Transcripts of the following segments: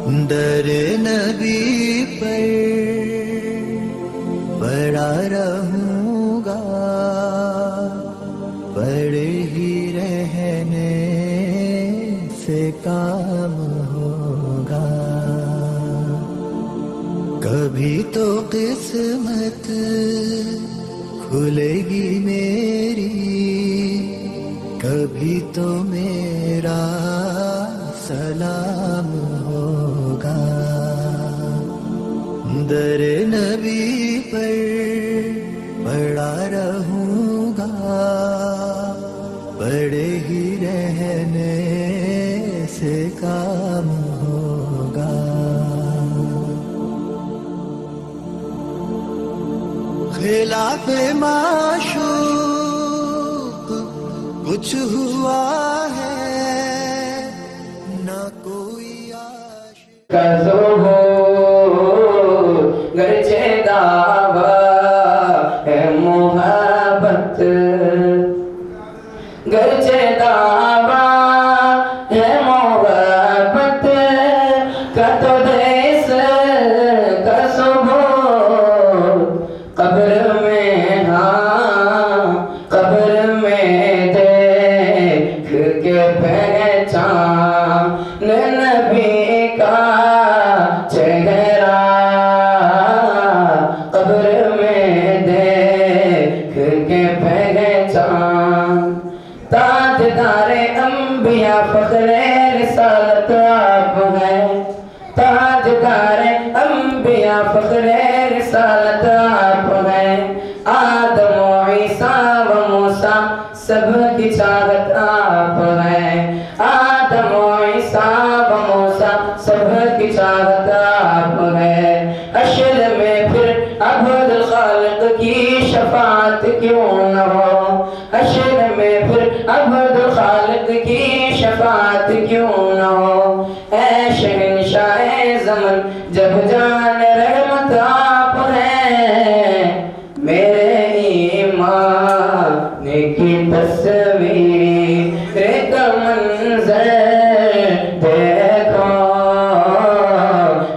در نبی پر پڑا رہوں گا، پڑے ہی رہنے سے کام ہوگا. کبھی تو قسمت کھلے گی میری، کبھی تو میرا سلام ہوگا. در نبی پر پڑا رہوں گا، پڑے ہی رہنے سے کام ہوگا. خلاف معشوق کچھ ہوا ہے نہ کوئی عاشق کزو ہو گرچہ دعویٰ ہے محبت، گرچہ دعویٰ ہے محبت کا تو دیس کا ثبوت قبر میں، ہاں قبر میں دیکھ کے پہچان نبی کا چہرہ، قبر میں دیکھ کے پہچان. تاجدار انبیاء فخر رسالت آپ ہیں، تاجدار انبیاء فخر رسالت آپ ہیں. آدم و عیسیٰ و موسیٰ سب کی چاہت آپ ہیں، آدم و عیسیٰ و موسیٰ سب کی چاہت آپ ہیں. حشر میں پھر عبد الخالق کی شفاعت کیوں نہ ہو، حشر میں پھر عبد الخالق کی شفاعت کیوں نہ ہو. اے شہنشاہ زمن جب جان رحمت آپ ہیں، میرے ایمان کی تصویر کا منظر دیکھو،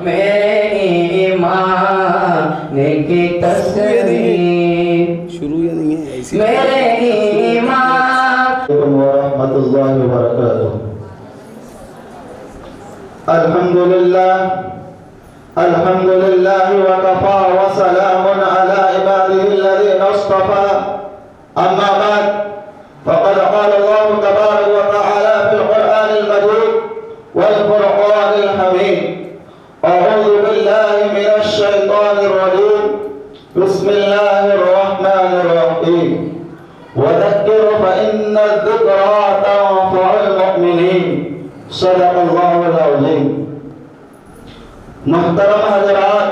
میرے ایمان کی تصویر شروع یا نہیں ہے ایسی میرے ایمان. ورحمۃ اللہ وبرکاتہ. الحمدللہ الحمدللہ وکفا وسلام علی عباده الذین اصطفى. اما بعد فقد قال الله تبارك وتعالى في القرآن المجيد والفرقان الحميد: أعوذ بالله من الشيطان الرجيم، بسم الله الرحمن الرحيم. وذكر فإن الذكرى تنفع المؤمنين. صدق الله العظيم. محترم حضرات،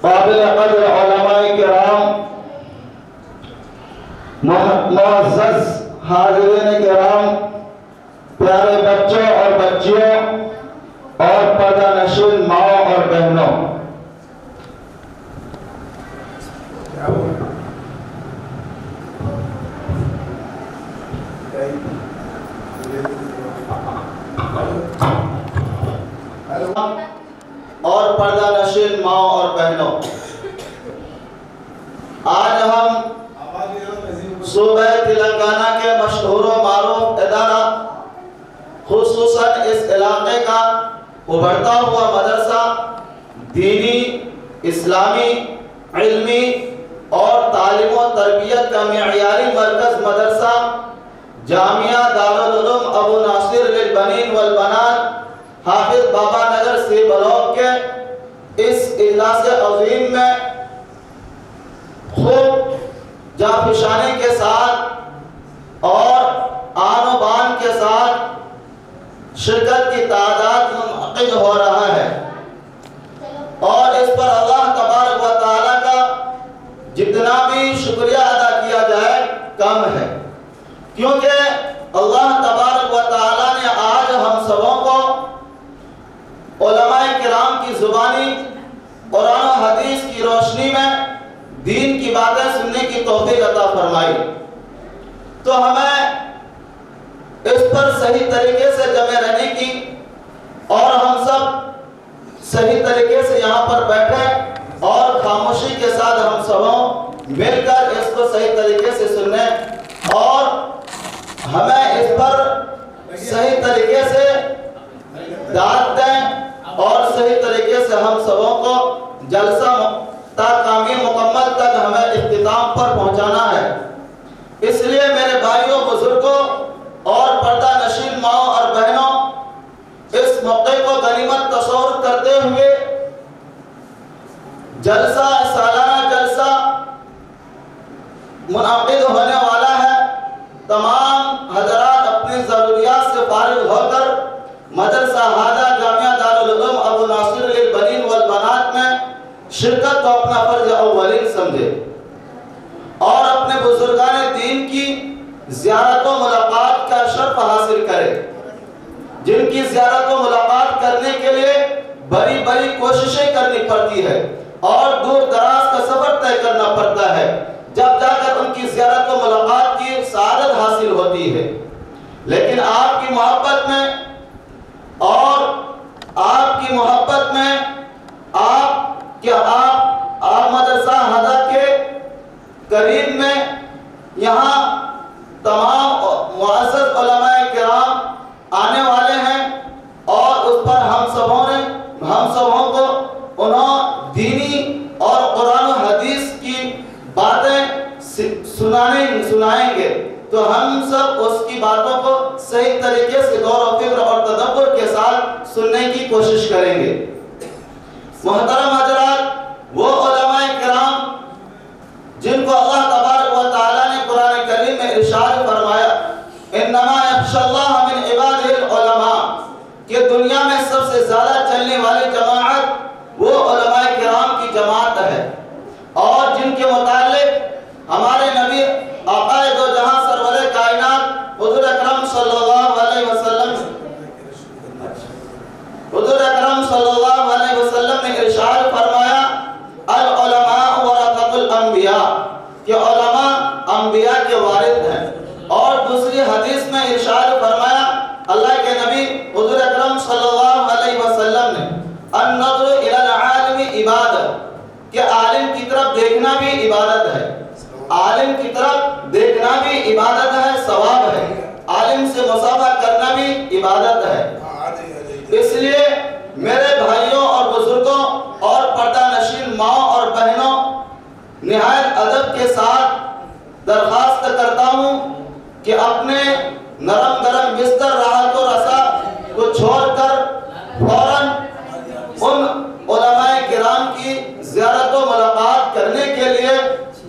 قابل قدر علماء کرام، معزز حاضرین کرام، پیارے بچوں اور بچیوں اور پردہ نشین ماؤں اور بہنوں، اور پردہ نشین ماؤں اور بہنوں، آج ہم صوبہ تلنگانہ کے مشہور و معروف ادارہ، خصوصاً اس علاقے کا ابھرتا ہوا مدرسہ، دینی، اسلامی، علمی اور تعلیم و تربیت کا معیاری مرکز مدرسہ جامعہ دارالعلوم ابو ناصر للبنین والبنات حافظ بابا نگر سی بلاک کے اس اجلاس عظیم میں خوب جانفشانی کے ساتھ اور آن و بان کے ساتھ شرکت کی تعداد منعقد ہو رہا ہے، اور اس پر اللہ تبارک و تعالیٰ کا جتنا بھی شکریہ ادا کیا جائے کم ہے، کیونکہ اللہ تبارک و تعالیٰ نے آج ہم سبوں کو علماء کرام کی زبانی قرآن و حدیث کی روشنی میں دین کی باتیں سننے کی توفیق عطا فرمائی. تو ہمیں اس پر صحیح طریقے سے جمع رہنے کی اور ہم صحیح طریقے سے یہاں پر بیٹھیں اور خاموشی کے ساتھ ہم سبوں مل کر اس کو صحیح طریقے سے سنیں اور ہمیں اس پر صحیح طریقے سے داد دیں اور صحیح طریقے سے ہم سبوں کو جلسہ تا کامی مکمل تک ہمیں اختتام پر پہنچانا ہے۔ اس لیے میرے بھائیوں، بزرگوں اور پردہ نشین ماؤں اور بہنوں، اس موقع کو غنیمت تصور کرتے ہوئے جلسہ، سالانہ جلسہ منعقد ہونے والا ہے۔ تمام حضرات اپنی ضروریات سے فارغ ہو کر مدرسہ ہادہ جامعہ دارالعلوم ابو ناصر للبنین والبنات میں شرکت کو اپنا فرض اولین سمجھے اور اپنے بزرگان دین کی زیارت و ملاقات کا شرف حاصل کرے، جن کی زیارت و ملاقات کرنے کے لیے بڑی بڑی کوششیں کرنی پڑتی ہے اور دور دراز کا سفر طے کرنا پڑتا ہے، جب جا کر ان کی زیارت و ملاقات کی سعادت حاصل ہوتی ہے۔ لیکن آپ کی محبت میں اور آپ کی محبت میں آپ مدرسہ ہادہ کے قریب میں یہاں تمام معزز علماء کرام آنے والے ہیں اور اس پر ہم سبوں کو انہوں دینی اور قرآن و حدیث کی باتیں سنائیں گے، تو ہم سب اس کی باتوں کو صحیح طریقے سے غور و فکر اور تدبر کے ساتھ سننے کی کوشش کریں گے۔ محترم حضرات، وہ علماء کرام جن کو اللہ تبارک و تعالیٰ نے قرآن کریم میں ارشاد فرمایا انما یخشی اللہ من عبادہ العلماء، کہ دنیا میں سب سے زیادہ چلنے والی جماعت وہ علماء کرام کی جماعت ہے، اور جن کے متعلق ہمارے نبی آقا دو جہاں سرور کائنات حضور اکرم صلی اللہ علیہ وسلم نے ارشاد فرمایا العلماء ورثۃ الانبیاء، کہ علماء انبیاء کے وارث ہیں، اور دوسری حدیث میں ارشاد فرمایا اللہ کے نبی حضور اکرم صلی اللہ علیہ وسلم نے النظر الی العالم عبادت، کہ عالم کی طرف دیکھنا بھی عبادت ہے، عالم کی طرف دیکھنا بھی عبادت ہے، ثواب ہے، عالم سے مصافحہ کرنا بھی عبادت ہے۔ اس لیے میرے بھائیوں اور بزرگوں اور پردہ نشین ماؤں اور بہنوں، نہایت ادب کے ساتھ درخواست کرتا ہوں کہ اپنے نرم گرم بستر راحت و رسا کو چھوڑ کر فوراً ان علماء کرام کی زیارت و ملاقات کرنے کے لیے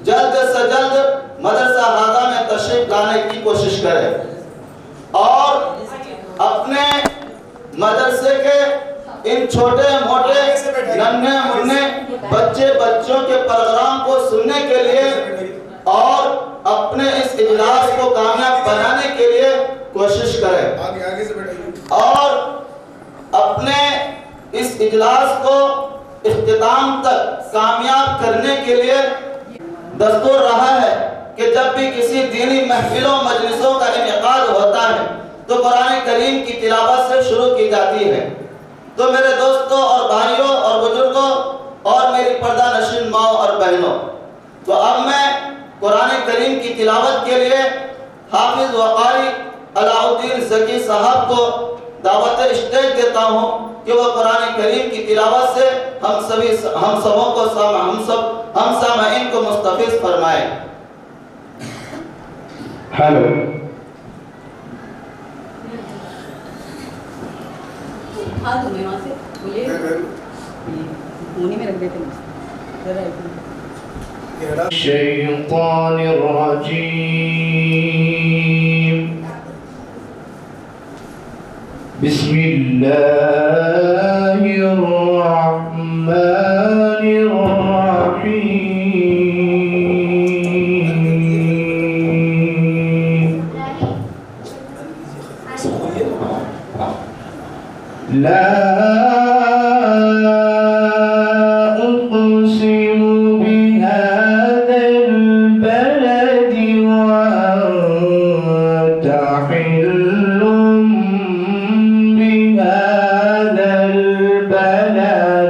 جلد سے جلد مدرسہ ہادہ میں تشریف لانے کی کوشش کریں اور اپنے مدرسے کے ان چھوٹے موٹے ننھے منھے بچوں کے پروگرام کو سننے کے لیے اور اپنے اس اجلاس کو کامیاب بنانے کے لیے کوشش کریں اور اپنے اس اجلاس کو اختتام تک کامیاب کرنے کے لیے دستور رہا ہے کہ جب بھی کسی دینی محفلوں مجلسوں کا انعقاد ہوتا ہے تو قرآن کریم کی تلاوت سے شروع کی جاتی ہے۔ تو میرے دوستوں اور بھائیوں اور بزرگوں اور میری پردہ نشین ماؤں اور بہنوں، تو اب میں قرآن کریم کی تلاوت کے لیے حافظ وقاری علاء الدین زکی صاحب کو دعوت اسٹیج دیتا ہوں کہ وہ قرآن کریم کی تلاوت سے ہم سامعین کو مستفیض فرمائیں۔ ہیلو، الشیطان الرجیم، بسم اللہ الرحمن الرحیم، لا أقسم بهذا البلد وأنت حل بهذا البلد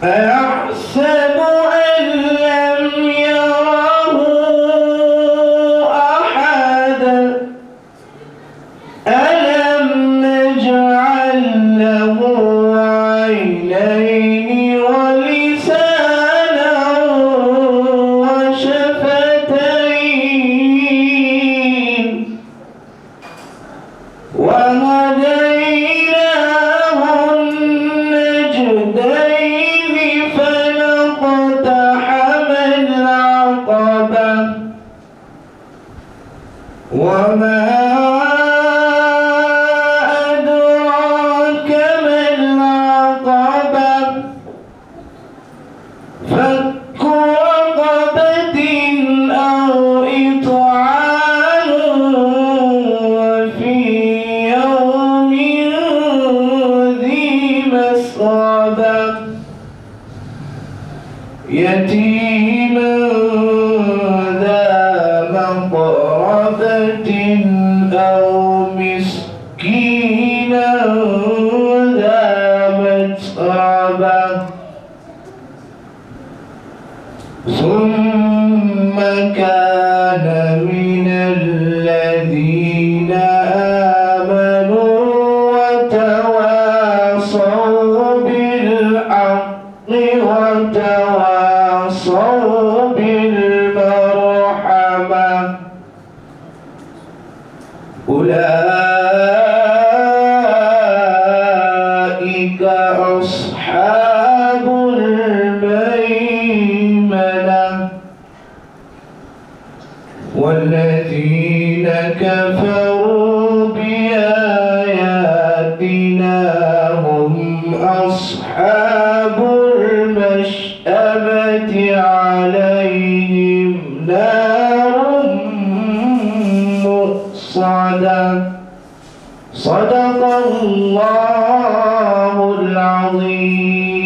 أيحسب أن لم يره أحد ألم نجعل له عينين ولسانا وشفتين وهديناه النجدين فلاقتحم العقبة وما أدراك ما العقبة فك رقبة أو إطعام في يوم ذي مسغبة يتيما ذا مقربة أو مسكينا ذا متربة ثم كان من الذين آمنوا وتواصوا بالحق وتواصوا بالمرحمة أولئك أصحاب الميمنة والذين كفروا بآياتنا هم أصحاب المشأمة عليهم نار مؤصدة صدق الله العظيم.